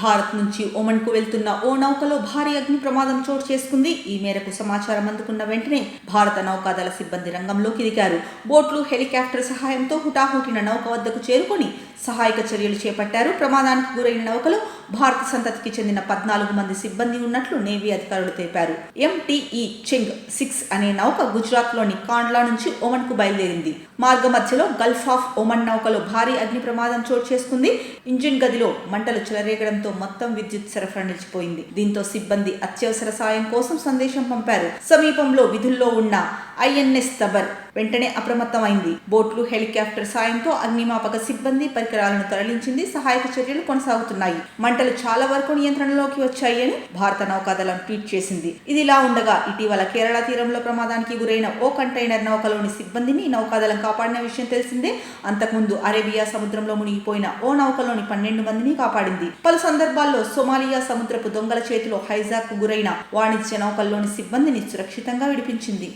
భారత్ నుంచి ఒమన్కు వెళ్తున్న ఓ నౌకలో భారీ అగ్ని ప్రమాదం చోటు చేసుకుంది. ఈ మేరకు సమాచారం అందుకున్న వెంటనే భారత నౌకాదళ సిబ్బంది రంగంలోకి దిగారు. బోట్లు, హెలికాప్టర్ సహాయంతో హుటాహుటిన నౌక వద్దకు చేరుకొని సహాయక చర్యలు చేపట్టారు. ప్రమాదానికి గురైన నౌకలో భారత సంతతికి చెందిన 14 మంది సిబ్బంది ఉన్నట్లు నేవీ అధికారులు తెలిపారు. MTE చెంగ్ 6 అనే నౌక గుజరాత్లోని కాండ్లా నుంచి ఒమన్కు బయలుదేరింది. మార్గ మధ్యలో గల్ఫ్ ఆఫ్ ఒమన్ నౌకలో భారీ అగ్ని ప్రమాదం చోటు చేసుకుంది. ఇంజిన్ గదిలో మంటలు చెలరేగడంతో మొత్తం విద్యుత్ సరఫరా నిలిచిపోయింది. దీంతో సిబ్బంది అత్యవసర సాయం కోసం సందేశం పంపారు. సమీపంలో విధుల్లో ఉన్న INS తబర్ వెంటనే అప్రమత్తమైంది. బోట్లు, హెలికాప్టర్ సాయంతో అగ్నిమాపక సిబ్బంది పరికరాలను తరలించింది. సహాయక చర్యలు కొనసాగుతున్నాయి. మంటలు చాలా వరకు నియంత్రణలోకి వచ్చాయి అని భారత నౌకాదళం ట్వీట్ చేసింది. ఇదిలా ఉండగా ఇటీవల కేరళ తీరంలో ప్రమాదానికి గురైన ఓ కంటైనర్ నౌకలోని సిబ్బందిని నౌకాదళం కాపాడిన విషయం తెలిసిందే. అంతకుముందు అరేబియా సముద్రంలో మునిగిపోయిన ఓ నౌకలోని 12 మందిని కాపాడింది. పలు సందర్భాల్లో సోమాలియా సముద్రపు దొంగల చేతిలో హైజాక్ కు గురైన వాణిజ్య నౌకల్లోని సిబ్బందిని సురక్షితంగా విడిపించింది.